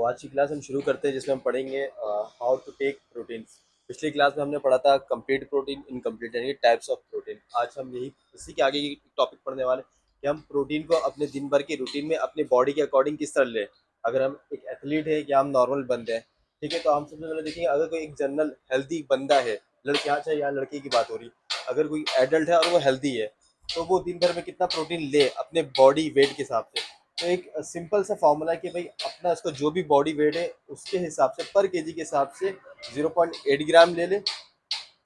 तो आज की क्लास हम शुरू करते हैं जिसमें हम पढ़ेंगे हाउ टू टेक प्रोटीन। पिछली क्लास में हमने पढ़ा था कंप्लीट प्रोटीन, इनकम्प्लीट यानी टाइप्स ऑफ प्रोटीन। आज हम यही इसी के आगे की टॉपिक पढ़ने वाले कि हम प्रोटीन को अपने दिन भर की रूटीन में अपने बॉडी के अकॉर्डिंग किस तरह लें। अगर हम एक एथलीट है या हम नॉर्मल बंदे हैं, ठीक है, तो हम सबसे पहले देखेंगे अगर कोई एक जनरल हेल्दी बंदा है, लड़के चाहे या लड़के की बात हो रही, अगर कोई एडल्ट है और वो हेल्दी है तो वो दिन भर में कितना प्रोटीन ले अपने बॉडी वेट के हिसाब से। तो एक सिंपल सा फॉर्मूला है कि भाई अपना इसको जो भी बॉडी वेट है उसके हिसाब से पर केजी के हिसाब से 0.8 ग्राम ले ले।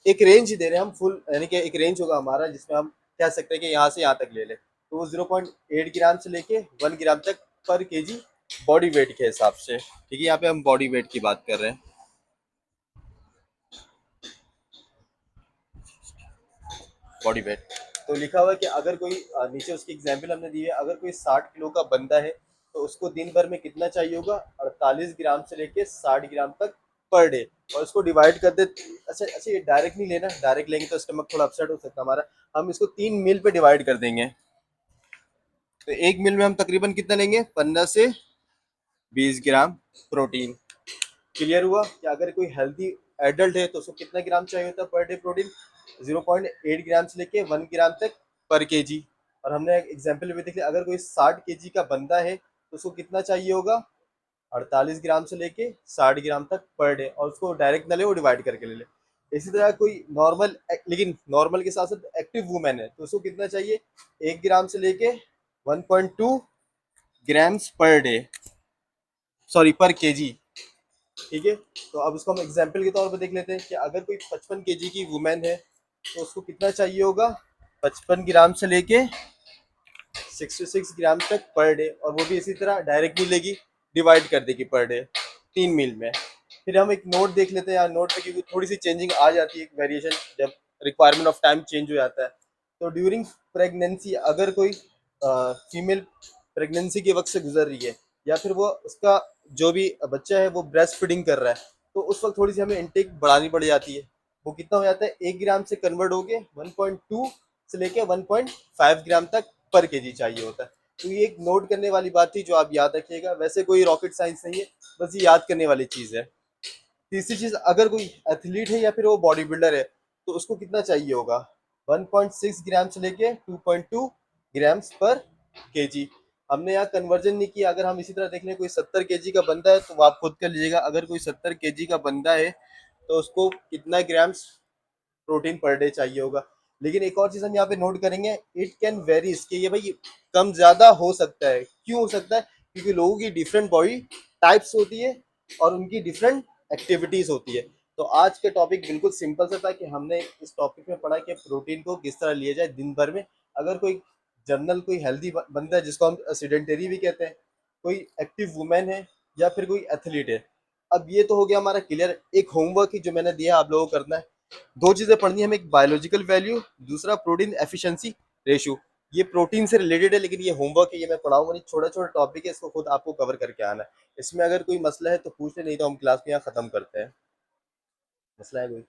एक रेंज दे रहे हैं हम फुल, यानी कि एक रेंज होगा हमारा जिसमें हम कह सकते हैं कि यहाँ से यहाँ तक ले ले, तो वो 0.8 ग्राम से लेके 1 ग्राम तक पर केजी बॉडी वेट के हिसाब से। ठीक है, यहाँ पे हम बॉडी वेट की बात कर रहे हैं। बॉडी वेट तो लिखा हुआ है कि अगर कोई नीचे उसकी एग्जाम्पल हमने दी है, अगर कोई 60 किलो का बंदा है तो उसको दिन भर में कितना चाहिए होगा, 48 ग्राम से लेके 60 ग्राम तक पर डे। और इसको डिवाइड कर दे। अच्छा अच्छा, ये डायरेक्ट नहीं लेना, डायरेक्ट लेंगे तो स्टमक थोड़ा अपसेट हो सकता है हमारा। हम इसको 3 मील पे डिवाइड कर देंगे। तो एक मील में हम तकरीबन कितना लेंगे, 15 से 20 ग्राम प्रोटीन। क्लियर हुआ कि अगर कोई हेल्दी एडल्ट है तो उसको कितना ग्राम चाहिए होता है पर डे प्रोटीन, 0.8 ग्राम से लेके 1 ग्राम तक पर केजी। और हमने एक एग्जाम्पल भी देख लिया, अगर कोई 60 केजी का बंदा है तो उसको कितना चाहिए होगा, 48 ग्राम से लेके 60 ग्राम तक पर डे। और उसको डायरेक्ट ना ले, वो डिवाइड करके ले ले। इसी तरह कोई नॉर्मल, लेकिन नॉर्मल के साथ साथ एक्टिव वुमेन है तो उसको कितना चाहिए, 1 ग्राम से लेके 1.2 ग्राम्स पर डे, सॉरी पर केजी। ठीक है, तो अब उसको हम एग्जाम्पल के तौर पर देख लेते हैं कि अगर कोई 55 केजी की वुमेन है तो उसको कितना चाहिए होगा, 55 ग्राम से लेके 66 ग्राम तक पर डे। और वो भी इसी तरह डायरेक्ट नहीं लेगी, डिवाइड कर देगी पर डे 3 मील में। फिर हम एक नोट देख लेते हैं यार, नोट पे क्योंकि थोड़ी सी चेंजिंग आ जाती है, एक वेरिएशन जब रिक्वायरमेंट ऑफ टाइम चेंज हो जाता है। तो ड्यूरिंग प्रेगनेंसी अगर कोई फीमेल प्रेगनेंसी के वक्त से गुजर रही है या फिर वो उसका जो भी बच्चा है वो ब्रेस्ट फीडिंग कर रहा है, तो उस वक्त थोड़ी सी हमें इनटेक बढ़ानी पड़ जाती है। वो कितना हो जाता है, 1 ग्राम से कन्वर्ट होके 1.2 से लेके 1.5 ग्राम तक पर केजी चाहिए होता है। तो ये एक नोट करने वाली बात थी जो आप याद रखिएगा, वैसे कोई रॉकेट साइंस नहीं है, बस ये याद करने वाली चीज़ है। तीसरी चीज़, अगर कोई एथलीट है या फिर वो बॉडी बिल्डर है तो उसको कितना चाहिए होगा, 1.6 ग्राम से लेके 2.2 ग्राम्स पर केजी। हमने यहाँ कन्वर्जन नहीं किया। अगर हम इसी तरह देख लें, कोई 70 केजी का बंदा है तो वो आप खुद कर लीजिएगा, अगर कोई 70 केजी का बंदा है तो उसको कितना ग्राम्स प्रोटीन पर डे चाहिए होगा। लेकिन एक और चीज़ हम यहाँ पे नोट करेंगे, इट कैन वेरीज, कि ये भाई कम ज़्यादा हो सकता है। क्यों हो सकता है, क्योंकि लोगों की डिफरेंट बॉडी टाइप्स होती है और उनकी डिफरेंट एक्टिविटीज़ होती है। तो आज का टॉपिक बिल्कुल सिंपल सा था कि हमने इस टॉपिक में पढ़ा कि प्रोटीन को किस तरह लिया जाए दिन भर में। अगर कोई जनरल कोई हेल्दी बंदा है जिसको हम सेडेंटरी भी कहते हैं, कोई एक्टिव वुमेन है या फिर कोई एथलीट है। अब ये तो हो गया हमारा क्लियर। एक होमवर्क ही जो मैंने दिया आप लोगों को करना है, दो चीजें पढ़नी है हमें, एक बायोलॉजिकल वैल्यू, दूसरा प्रोटीन एफिशिएंसी रेशियो। ये प्रोटीन से रिलेटेड है लेकिन ये होमवर्क है, ये मैं पढ़ाऊंगा नहीं, छोटा छोटा टॉपिक है, इसको खुद आपको कवर करके आना है। इसमें अगर कोई मसला है तो पूछ ले, नहीं तो हम क्लास में यहाँ खत्म करते हैं। मसला है कोई?